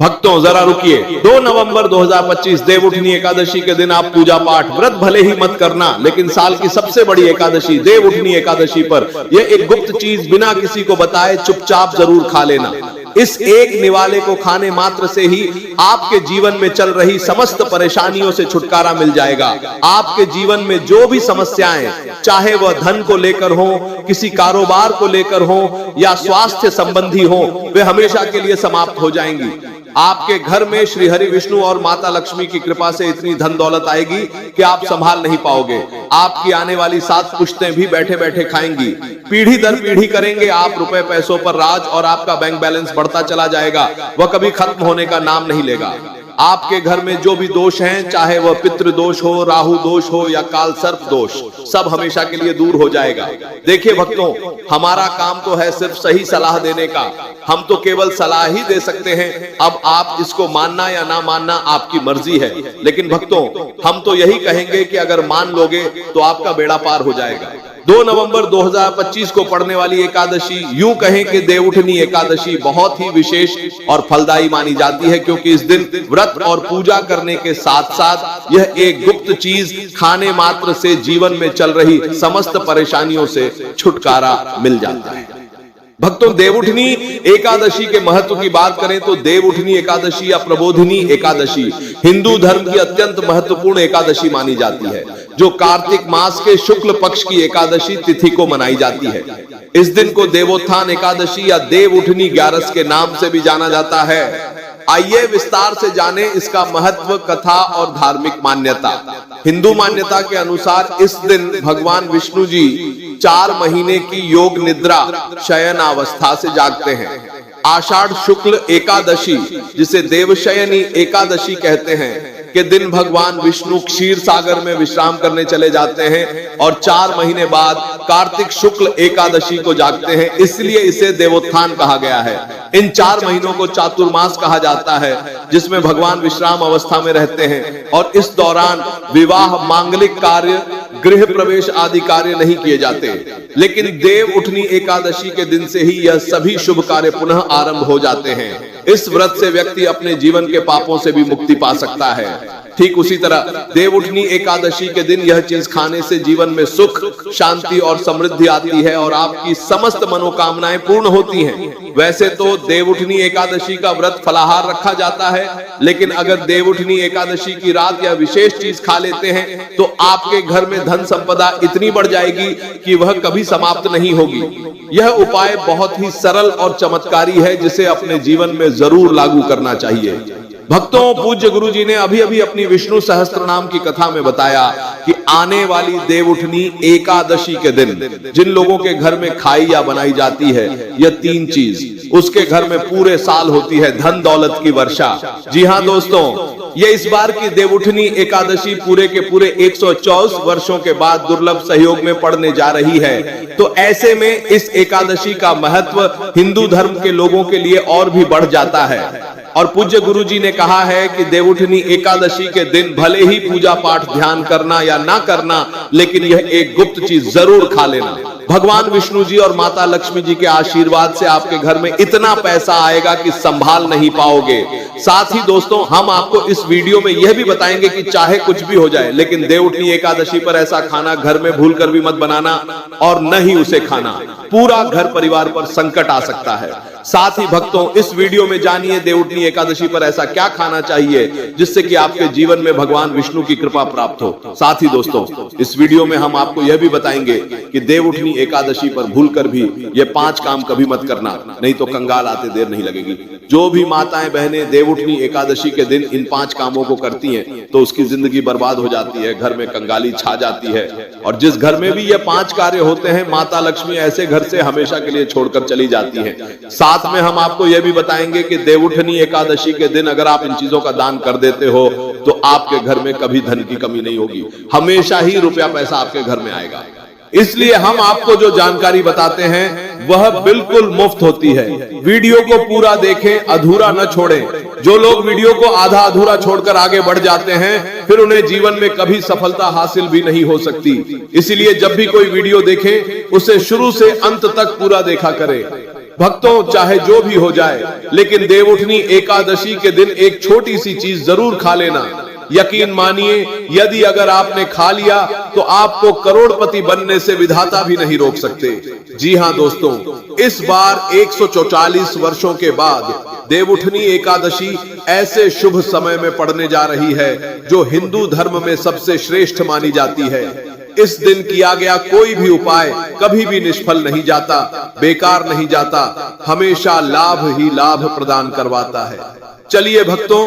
भक्तों जरा रुकिए। 2 नवंबर 2025 देवउठनी एकादशी के दिन आप पूजा पाठ व्रत भले ही मत करना, लेकिन साल की सबसे बड़ी एकादशी देवउठनी एकादशी पर यह एक गुप्त चीज बिना किसी को बताए चुपचाप जरूर खा लेना। इस एक निवाले को खाने मात्र से ही आपके जीवन में चल रही समस्त परेशानियों से छुटकारा मिल जाएगा। आपके जीवन में जो भी समस्याएं, चाहे वह धन को लेकर हो, किसी कारोबार को लेकर हो या स्वास्थ्य संबंधी हो, वे हमेशा के लिए समाप्त हो जाएंगी। आपके घर में श्री हरि विष्णु और माता लक्ष्मी की कृपा से इतनी धन दौलत आएगी कि आप संभाल नहीं पाओगे। आपकी आने वाली 7 पुश्तें भी बैठे बैठे खाएंगी। पीढ़ी दर पीढ़ी करेंगे आप रुपए पैसों पर राज और आपका बैंक बैलेंस बढ़ता चला जाएगा, वह कभी खत्म होने का नाम नहीं लेगा। आपके घर में जो भी दोष हैं, चाहे वह पितृ दोष हो, राहु दोष हो या काल सर्प दोष, सब हमेशा के लिए दूर हो जाएगा। देखिए भक्तों, हमारा काम तो है सिर्फ सही सलाह देने का, हम तो केवल सलाह ही दे सकते हैं। अब आप इसको मानना या ना मानना आपकी मर्जी है, लेकिन भक्तों हम तो यही कहेंगे कि अगर मान लोगे तो आपका बेड़ा पार हो जाएगा। 2 नवंबर 2025 को पड़ने वाली एकादशी, यूं कहें कि देवउठनी एकादशी, बहुत ही विशेष और फलदायी मानी जाती है, क्योंकि इस दिन व्रत और पूजा करने के साथ साथ यह एक गुप्त चीज खाने मात्र से जीवन में चल रही समस्त परेशानियों से छुटकारा मिल जाता है। भक्तों, देवउठनी एकादशी के महत्व की बात करें तो देवउठनी एकादशी या प्रबोधिनी एकादशी हिंदू धर्म की अत्यंत महत्वपूर्ण एकादशी मानी जाती है, जो कार्तिक मास के शुक्ल पक्ष की एकादशी तिथि को मनाई जाती है। इस दिन को देवोत्थान एकादशी या देवउठनी 11 के नाम से भी जाना जाता है। आइए विस्तार से जाने इसका महत्व, कथा और धार्मिक मान्यता। हिंदू मान्यता के अनुसार इस दिन भगवान विष्णु जी 4 महीने की योग निद्रा शयन अवस्था से जागते हैं। आषाढ़ शुक्ल एकादशी, जिसे देवशयनी एकादशी कहते हैं, के दिन भगवान विष्णु क्षीर सागर में विश्राम करने चले जाते हैं और 4 महीने बाद कार्तिक शुक्ल एकादशी को जागते हैं, इसलिए इसे देवोत्थान कहा गया है। इन 4 महीनों को चातुर्मास कहा जाता है, जिसमें भगवान विश्राम अवस्था में रहते हैं और इस दौरान विवाह, मांगलिक कार्य, गृह प्रवेश आदि कार्य नहीं किए जाते। लेकिन देवउठनी एकादशी के दिन से ही यह सभी शुभ कार्य पुनः आरंभ हो जाते हैं। इस व्रत से व्यक्ति अपने जीवन के पापों से भी मुक्ति पा सकता है। ठीक उसी तरह देवउठनी एकादशी के दिन यह चीज खाने से जीवन में सुख, शांति और समृद्धि आती है और आपकी समस्त मनोकामनाएं पूर्ण होती हैं। वैसे तो देवउठनी एकादशी का व्रत फलाहार रखा जाता है, लेकिन अगर देवउठनी एकादशी की रात या विशेष चीज खा लेते हैं तो आपके घर में धन संपदा इतनी बढ़ जाएगी कि वह कभी समाप्त नहीं होगी। यह उपाय बहुत ही सरल और चमत्कारी है, जिसे अपने जीवन में जरूर लागू करना चाहिए। भक्तों, पूज्य गुरु जी ने अभी अभी अपनी विष्णु सहस्त्र नाम की कथा में बताया कि आने वाली देवउठनी एकादशी के दिन जिन लोगों के घर में खाई या बनाई जाती है यह 3 चीज, उसके घर में पूरे साल होती है धन दौलत की वर्षा। जी हाँ दोस्तों, ये इस बार की देवउठनी एकादशी पूरे के पूरे 124 वर्षों के बाद दुर्लभ सहयोग में पड़ने जा रही है। तो ऐसे में इस एकादशी का महत्व हिंदू धर्म के लोगों के लिए और भी बढ़ जाता है। और पूज्य गुरु जी ने कहा है कि देवउठनी एकादशी के दिन भले ही पूजा पाठ ध्यान करना या ना करना, लेकिन यह एक गुप्त चीज जरूर खा लेना। भगवान विष्णु जी और माता लक्ष्मी जी के आशीर्वाद से आपके घर में इतना पैसा आएगा कि संभाल नहीं पाओगे। साथ ही दोस्तों, हम आपको इस वीडियो में यह भी बताएंगे कि चाहे कुछ भी हो जाए, लेकिन देवउठनी एकादशी पर ऐसा खाना घर में भूलकर भी मत बनाना और न ही उसे खाना। पूरा घर परिवार पर संकट आ सकता है। साथ ही भक्तों, इस वीडियो में जानिए देवउठनी एकादशी पर ऐसा क्या खाना चाहिए जिससे कि आपके जीवन में भगवान विष्णु की कृपा प्राप्त हो। साथ ही दोस्तों, इस वीडियो में हम आपको यह भी बताएंगे कि देवउठनी एकादशी पर भूलकर भी ये 5 काम कभी मत करना, नहीं तो कंगाल आते देर नहीं लगेगी। जो भी माताएं बहनें देवउठनी एकादशी के दिन इन 5 कामों को करती हैं तो उसकी जिंदगी बर्बाद हो जाती है, घर में कंगाली छा जाती है। और जिस घर में भी ये 5 कार्य होते हैं, माता लक्ष्मी ऐसे घर से हमेशा के लिए छोड़कर चली जाती है। साथ में हम आपको यह भी बताएंगे कि देवउठनी एकादशी के दिन अगर आप इन चीजों का दान कर देते हो तो आपके घर में कभी धन की कमी नहीं होगी, हमेशा ही रुपया पैसा आपके घर में आएगा। इसलिए हम आपको जो जानकारी बताते हैं वह बिल्कुल मुफ्त होती है। वीडियो को पूरा देखें, अधूरा न छोड़ें। जो लोग वीडियो को आधा अधूरा छोड़कर आगे बढ़ जाते हैं, फिर उन्हें जीवन में कभी सफलता हासिल भी नहीं हो सकती। इसलिए जब भी कोई वीडियो देखें, उसे शुरू से अंत तक पूरा देखा करें। भक्तों, चाहे जो भी हो जाए, लेकिन देवउठनी एकादशी के दिन एक छोटी सी चीज जरूर खा लेना। यकीन मानिए, यदि अगर आपने खा लिया तो आपको करोड़पति बनने से विधाता भी नहीं रोक सकते। जी हां दोस्तों, इस बार 144 वर्षों के बाद देवउठनी एकादशी ऐसे शुभ समय में पड़ने जा रही है जो हिंदू धर्म में सबसे श्रेष्ठ मानी जाती है। इस दिन किया गया कोई भी उपाय कभी भी निष्फल नहीं जाता, बेकार नहीं जाता, हमेशा लाभ ही लाभ प्रदान करवाता है। चलिए भक्तों,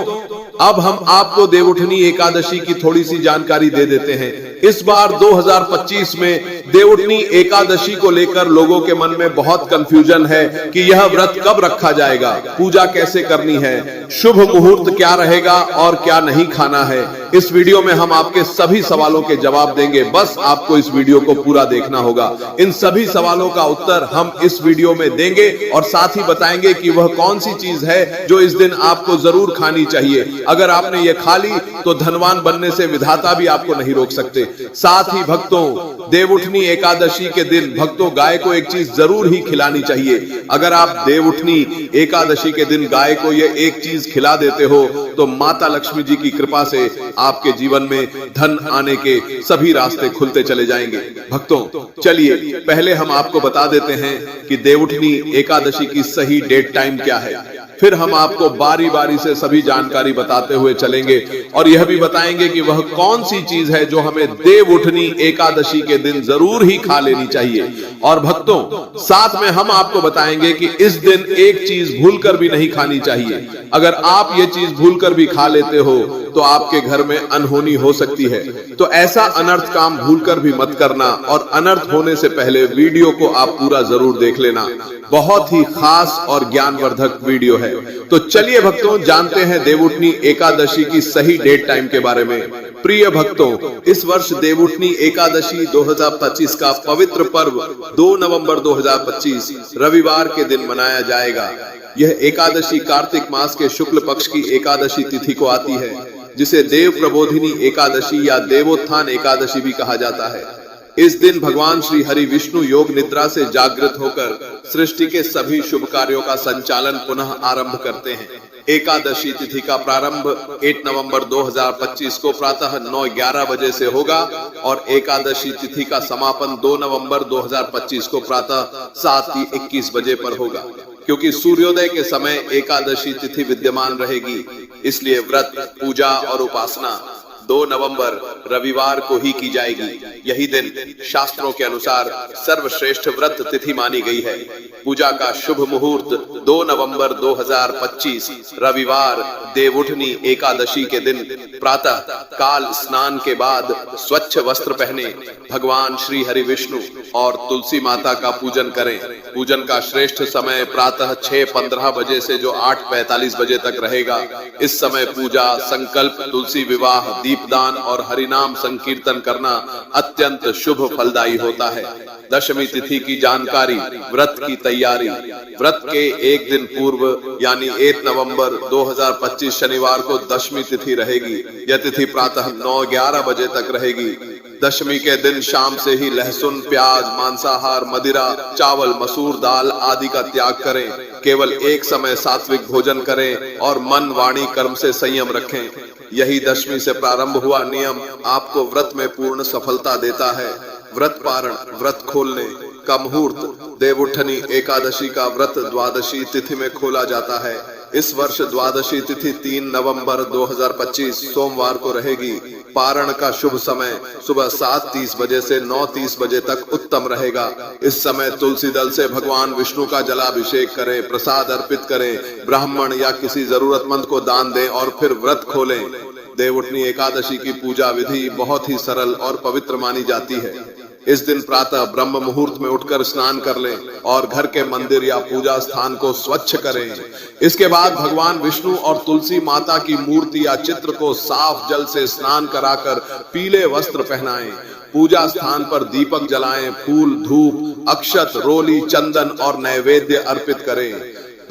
अब हम आपको देवउठनी एकादशी की थोड़ी सी जानकारी दे देते हैं। इस बार 2025 में देवउठनी एकादशी को लेकर लोगों के मन में बहुत कंफ्यूजन है कि यह व्रत कब रखा जाएगा, पूजा कैसे करनी है, शुभ मुहूर्त क्या रहेगा और क्या नहीं खाना है। इस वीडियो में हम आपके सभी सवालों के जवाब देंगे, बस आपको इस वीडियो को पूरा देखना होगा। इन सभी सवालों का उत्तर हम इस वीडियो में देंगे और साथ ही बताएंगे कि वह कौन सी चीज है जो इस दिन आपको जरूर खानी चाहिए। अगर आपने ये खा ली तो धनवान बनने से विधाता भी आपको नहीं रोक सकते। साथ ही भक्तों, देवउठनी एकादशी के दिन भक्तों गाय को एक चीज जरूर ही खिलानी चाहिए। अगर आप देवउठनी एकादशी के दिन गाय को ये एक चीज खिला देते हो तो माता लक्ष्मी जी की कृपा से आपके जीवन में धन आने के सभी रास्ते खुलते चले जाएंगे। भक्तों, चलिए पहले हम आपको बता देते हैं कि देवउठनी एकादशी की सही डेट टाइम क्या है, फिर हम आपको बारी बारी से सभी जानकारी बताते हुए चलेंगे और यह भी बताएंगे कि वह कौन सी चीज है जो हमें देवउठनी एकादशी के दिन जरूर ही खा लेनी चाहिए। और भक्तों, साथ में हम आपको बताएंगे कि इस दिन एक चीज भूलकर भी नहीं खानी चाहिए। अगर आप ये चीज भूलकर भी खा लेते हो तो आपके घर में अनहोनी हो सकती है। तो ऐसा अनर्थ काम भूलकर भी मत करना और अनर्थ होने से पहले वीडियो को आप पूरा जरूर देख लेना। बहुत ही खास और ज्ञानवर्धक वीडियो है। तो चलिए भक्तों, जानते हैं देवउठनी एकादशी की सही डेट टाइम के बारे में। प्रिय भक्तों, इस वर्ष देवउठनी एकादशी 2025 का पवित्र पर्व 2 नवंबर 2025 रविवार के दिन मनाया जाएगा। यह एकादशी कार्तिक मास के शुक्ल पक्ष की एकादशी तिथि को आती है, जिसे देव प्रबोधिनी एकादशी या देवोत्थान एकादशी भी कहा जाता है। इस दिन भगवान श्री हरि विष्णु योग निद्रा से जागृत होकर सृष्टि के सभी शुभ कार्यों का संचालन पुनः आरंभ करते हैं। एकादशी तिथि का प्रारंभ 8 नवंबर 2025 को प्रातः 9:11 बजे से होगा और एकादशी तिथि का समापन 2 नवंबर 2025 को प्रातः 7:21 बजे पर होगा। क्योंकि सूर्योदय के समय एकादशी तिथि विद्यमान रहेगी, इसलिए व्रत, पूजा और उपासना 2 नवंबर रविवार को ही की जाएगी। यही दिन शास्त्रों के अनुसार सर्वश्रेष्ठ व्रत तिथि मानी गई है। पूजा का शुभ मुहूर्त 2 नवंबर 2025 रविवार देवउठनी एकादशी के दिन प्रातः काल स्नान के बाद स्वच्छ वस्त्र पहने भगवान श्री हरि विष्णु और तुलसी माता का पूजन करें। पूजन का श्रेष्ठ समय प्रातः 6:15 बजे से जो 8:45 बजे तक रहेगा। इस समय पूजा, संकल्प, तुलसी विवाह, दीपदान और हरिनाम संकीर्तन करना अत्यंत शुभ फलदायी होता है। दशमी तिथि की जानकारी, व्रत की तैयारी। व्रत के एक दिन पूर्व यानी 8 नवंबर 2025 शनिवार को दशमी तिथि रहेगी। यह तिथि प्रातः 9:11 बजे तक रहेगी। दशमी के दिन शाम से ही लहसुन, प्याज, मांसाहार, मदिरा, चावल, मसूर दाल आदि का त्याग करें। केवल एक समय सात्विक भोजन करें और मन, वाणी, कर्म से संयम रखें। यही दशमी से प्रारंभ हुआ नियम आपको व्रत में पूर्ण सफलता देता है। व्रत पारण, व्रत खोलने का मुहूर्त देवउठनी एकादशी का व्रत द्वादशी तिथि में खोला जाता है। इस वर्ष द्वादशी तिथि 3 नवंबर 2025 सोमवार को रहेगी। पारण का शुभ समय सुबह 7:30 बजे से 9:30 बजे तक उत्तम रहेगा। इस समय तुलसी दल से भगवान विष्णु का जलाभिषेक करें, प्रसाद अर्पित करें, ब्राह्मण या किसी जरूरतमंद को दान दें और फिर व्रत खोलें। देवउठनी एकादशी की पूजा विधि बहुत ही सरल और पवित्र मानी जाती है। इस दिन प्रातः ब्रह्म मुहूर्त में उठकर स्नान कर लें और घर के मंदिर या पूजा स्थान को स्वच्छ करें। इसके बाद भगवान विष्णु और तुलसी माता की मूर्ति या चित्र को साफ जल से स्नान कराकर पीले वस्त्र पहनाएं। पूजा स्थान पर दीपक जलाएं, फूल, धूप, अक्षत, रोली, चंदन और नैवेद्य अर्पित करें।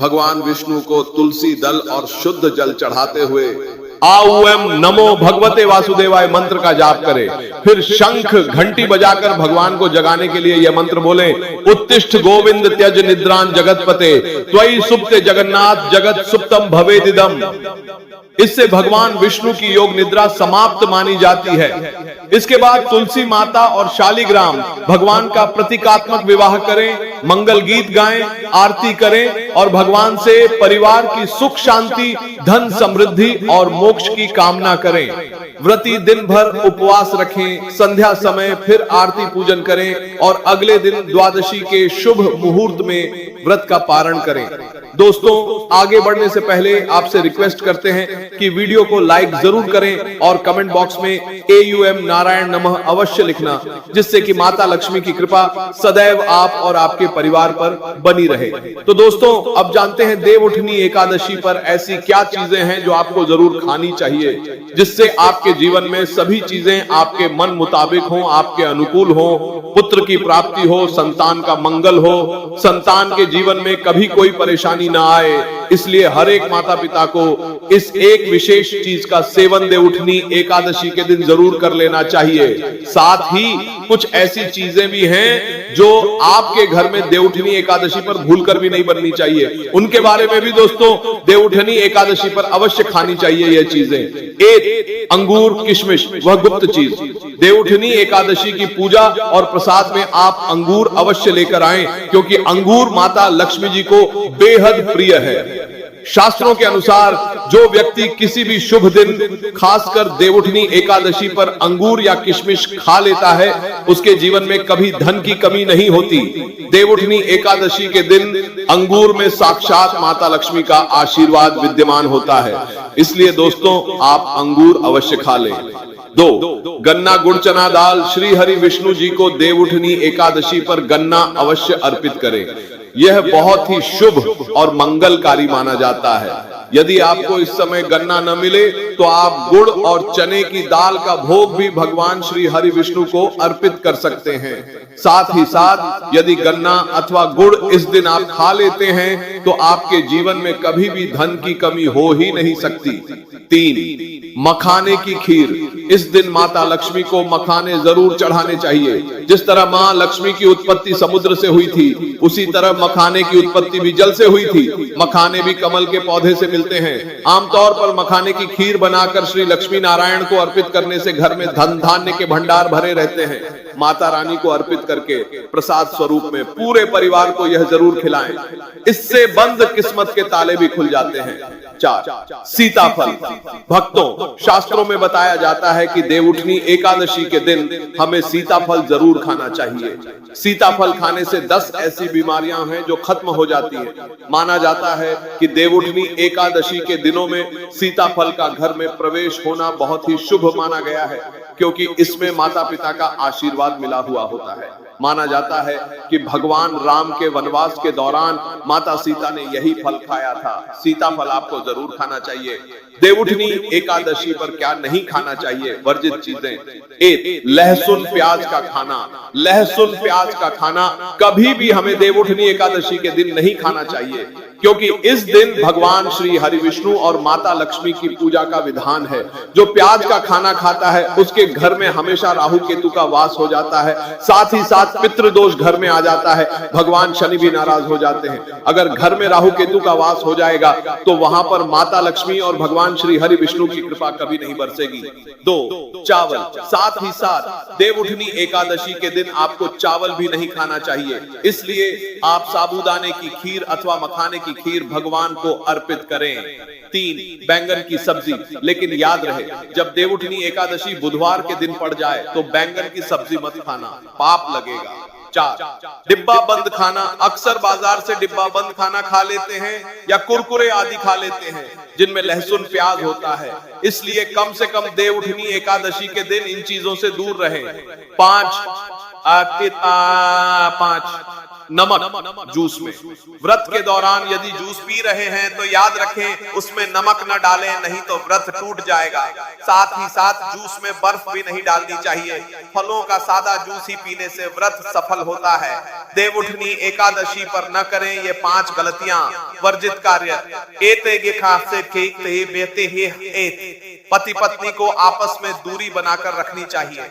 भगवान विष्णु को तुलसी दल और शुद्ध जल चढ़ाते हुए आऊएम नमो भगवते वासुदेवाय मंत्र का जाप करें, फिर शंख घंटी बजाकर भगवान को जगाने के लिए यह मंत्र बोले, उत्तिष्ठ गोविंद त्यज निद्रान जगतपते त्वयि सुप्ते जगन्नाथ जगत सुप्तम भवेदिदम। इससे भगवान विष्णु की योग निद्रा समाप्त मानी जाती है। इसके बाद तुलसी माता और शालिग्राम भगवान का प्रतीकात्मक विवाह करें, मंगल गीत गाएं, आरती करें और भगवान से परिवार की सुख शांति, धन समृद्धि और मोक्ष की कामना करें। व्रती दिन भर उपवास रखें, संध्या समय फिर आरती पूजन करें और अगले दिन द्वादशी के शुभ मुहूर्त में व्रत का पारण करें। दोस्तों, आगे बढ़ने से पहले आपसे रिक्वेस्ट करते हैं कि वीडियो को लाइक जरूर करें और कमेंट बॉक्स में AUM नारायण नमः अवश्य लिखना, जिससे कि माता लक्ष्मी की कृपा सदैव आप और आपके परिवार पर बनी रहे। तो दोस्तों, अब जानते हैं देवउठनी एकादशी पर ऐसी क्या चीजें हैं जो आपको जरूर खानी चाहिए, जिससे आपके जीवन में सभी चीजें आपके मन मुताबिक हो, आपके अनुकूल हो, पुत्र की प्राप्ति हो, संतान का मंगल हो, संतान के जीवन में कभी कोई परेशानी ना आए। इसलिए हर एक माता पिता को इस एक विशेष चीज का सेवन देवउठनी एकादशी के दिन जरूर कर लेना चाहिए। साथ ही कुछ ऐसी चीजें भी हैं जो आपके घर में देवउठनी एकादशी पर भूलकर भी नहीं बननी चाहिए। उनके बारे में भी दोस्तों देवउठनी एकादशी पर अवश्य खानी चाहिए यह चीजें। एक, अंगूर किशमिश, वह गुप्त चीज। देवउठनी एकादशी की पूजा और प्रसाद में आप अंगूर अवश्य लेकर आएं, क्योंकि अंगूर माता लक्ष्मी जी को बेहद प्रिय है। शास्त्रों के अनुसार जो व्यक्ति किसी भी शुभ दिन, खासकर देवउठनी एकादशी पर अंगूर या किशमिश खा लेता है, उसके जीवन में कभी धन की कमी नहीं होती। देवउठनी एकादशी के दिन अंगूर में साक्षात माता लक्ष्मी का आशीर्वाद विद्यमान होता है। इसलिए दोस्तों, आप अंगूर अवश्य खा लें। 2, गन्ना गुड़ चना दाल। श्री हरि विष्णु जी को देवउठनी एकादशी पर गन्ना अवश्य अर्पित करें। यह बहुत ही शुभ और मंगलकारी माना जाता है। यदि आपको इस समय गन्ना न मिले तो आप गुड़ और चने की दाल का भोग भी भगवान श्री हरि विष्णु को अर्पित कर सकते हैं। साथ ही साथ यदि गन्ना अथवा गुड़ इस दिन आप खा लेते हैं तो आपके जीवन में कभी भी धन की कमी हो ही नहीं सकती। 3, मखाने की खीर। इस दिन माता लक्ष्मी को मखाने जरूर चढ़ाने चाहिए। जिस तरह मां लक्ष्मी की उत्पत्ति समुद्र से हुई थी, उसी तरह मखाने की उत्पत्ति भी जल से हुई थी। मखाने भी कमल के पौधे से मिलते हैं। आमतौर पर मखाने की खीर बनाकर श्री लक्ष्मी नारायण को अर्पित करने से घर में धन धान्य के भंडार भरे रहते हैं। माता रानी को अर्पित करके प्रसाद स्वरूप में पूरे परिवार को यह जरूर खिलाएं। इससे बंद किस्मत के ताले भी खुल जाते हैं। 4, सीताफल। भक्तों, शास्त्रों में बताया जाता है कि देवउठनी एकादशी के दिन हमें सीताफल जरूर खाना चाहिए। सीताफल खाने से 10 ऐसी बीमारियां हैं जो खत्म हो जाती हैं। माना जाता है कि देवउठनी एकादशी के दिनों में सीताफल का घर में प्रवेश होना बहुत ही शुभ माना गया है, क्योंकि इसमें माता पिता का आशीर्वाद मिला हुआ होता है। माना जाता है कि भगवान राम के वनवास के दौरान माता सीता ने यही फल खाया था। सीताफल आपको जरूर खाना चाहिए। देवउठनी एकादशी पर क्या नहीं खाना चाहिए, वर्जित चीजें। 1, लहसुन प्याज का खाना। लहसुन प्याज का खाना कभी भी हमें देवउठनी एकादशी के दिन नहीं खाना चाहिए, क्योंकि इस दिन भगवान श्री हरि विष्णु और माता लक्ष्मी की पूजा का विधान है। जो प्याज का खाना खाता है उसके घर में हमेशा राहु केतु का वास हो जाता है। साथ ही साथ पितृदोष घर में आ जाता है। भगवान शनि भी नाराज हो जाते हैं। अगर घर में राहु केतु का वास हो जाएगा तो वहां पर माता लक्ष्मी और भगवान श्री हरि विष्णु की कृपा कभी नहीं बरसेगी। 2, चावल। साथ ही साथ देवउठनी एकादशी के दिन आपको चावल भी नहीं खाना चाहिए। इसलिए आप साबूदाने की खीर अथवा मखाने की खीर भगवान को अर्पित करें। 3, बैंगन की सब्जी। लेकिन याद रहे, जब देवउठनी एकादशी बुधवार के दिन पड़ जाए तो बैंगन की सब्जी मत खाना, पाप लगेगा। 4, डिब्बा बंद खाना। अक्सर बाजार से डिब्बा बंद खाना खा लेते हैं या कुरकुरे आदि खा लेते हैं जिनमें लहसुन प्याज होता है। इसलिए कम से कम देवउठनी एकादशी के दिन इन चीजों से दूर रहें। 5, नमक जूस में। व्रत के दौरान यदि जूस पी रहे हैं तो याद रखें उसमें नमक न डालें, नहीं तो व्रत टूट जाएगा। साथ ही साथ जूस में बर्फ भी नहीं डालनी चाहिए। फलों का सादा जूस ही पीने से व्रत सफल होता है। देवउठनी एकादशी पर न करें ये 5 गलतियां, वर्जित कार्य। पति पत्नी को आपस में दूरी बनाकर रखनी चाहिए।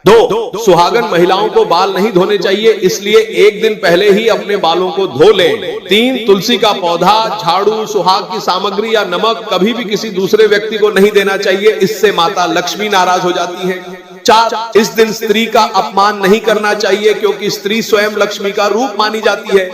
2, सुहागन महिलाओं को बाल नहीं धोने चाहिए, इसलिए एक दिन पहले ही अपने बालों को धो लें। 3, तुलसी का पौधा, झाड़ू, सुहाग की सामग्री या नमक कभी भी किसी दूसरे व्यक्ति को नहीं देना चाहिए, इससे माता लक्ष्मी नाराज हो जाती है। 4, इस दिन स्त्री का अपमान नहीं करना चाहिए क्योंकि स्त्री स्वयं लक्ष्मी का रूप मानी जाती है।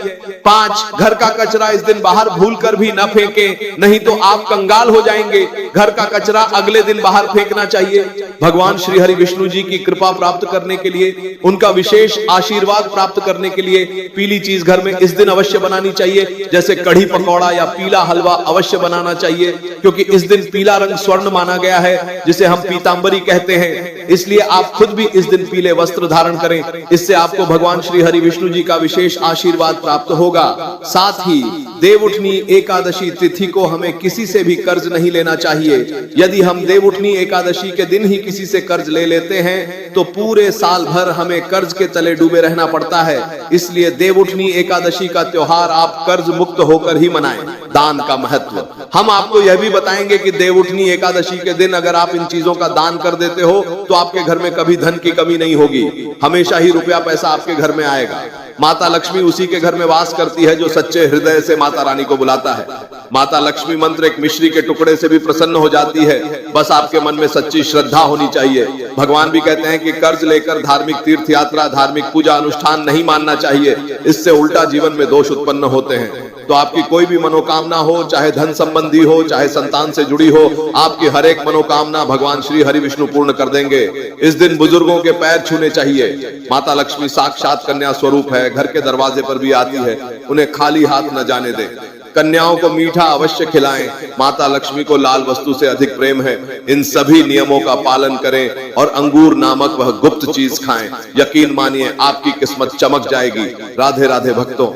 5, घर का कचरा इस दिन बाहर भूलकर भी न फेंकें, नहीं तो आप कंगाल हो जाएंगे। घर का कचरा अगले दिन बाहर फेंकना चाहिए। भगवान श्री हरि विष्णु जी की कृपा प्राप्त करने के लिए, उनका विशेष आशीर्वाद प्राप्त करने के लिए पीली चीज घर में इस दिन अवश्य बनानी चाहिए, जैसे कढ़ी पकौड़ा या पीला हलवा अवश्य बनाना चाहिए, क्योंकि इस दिन पीला रंग स्वर्ण माना गया है, जिसे हम पीतांबरी कहते हैं। इसलिए आप खुद भी इस दिन पीले वस्त्र धारण करें, इससे आपको भगवान श्री हरि विष्णु जी का विशेष आशीर्वाद प्राप्त होगा। साथ ही देवउठनी एकादशी तिथि को हमें किसी से भी कर्ज नहीं लेना चाहिए। यदि हम देवउठनी एकादशी के दिन ही किसी से कर्ज ले लेते हैं तो पूरे साल भर हमें कर्ज के तले डूबे रहना पड़ता है। इसलिए देवउठनी एकादशी का त्योहार आप कर्ज मुक्त होकर ही मनाएं। दान का महत्व हम आपको यह भी बताएंगे कि देवउठनी एकादशी के दिन अगर आप इन चीजों का दान कर देते हो तो आपके घर में कभी धन की कमी नहीं होगी, हमेशा ही रुपया पैसा आपके घर में आएगा। माता लक्ष्मी उसी के घर में वास करती है जो सच्चे हृदय से माता रानी को बुलाता है। माता लक्ष्मी मंत्र एक मिश्री के टुकड़े से भी प्रसन्न हो जाती है, बस आपके मन में सच्ची श्रद्धा होनी चाहिए। भगवान भी कहते हैं कि कर्ज लेकर धार्मिक तीर्थ यात्रा, धार्मिक पूजा अनुष्ठान नहीं मानना चाहिए, इससे उल्टा जीवन में दोष उत्पन्न होते हैं। तो आपकी कोई भी मनोकामना हो, चाहे धन संबंधी हो, चाहे संतान से जुड़ी हो, आपकी हर एक मनोकामना भगवान श्री हरि विष्णु पूर्ण कर देंगे। इस दिन बुजुर्गों के पैर छूने चाहिए। माता लक्ष्मी साक्षात कन्या स्वरूप है, घर के दरवाजे पर भी आती है, उन्हें खाली हाथ न जाने दें। कन्याओं को मीठा अवश्य खिलाएं। माता लक्ष्मी को लाल वस्तु से अधिक प्रेम है। इन सभी नियमों का पालन करें और अंगूर नामक वह गुप्त चीज खाएं। यकीन मानिए आपकी किस्मत चमक जाएगी। राधे राधे भक्तों।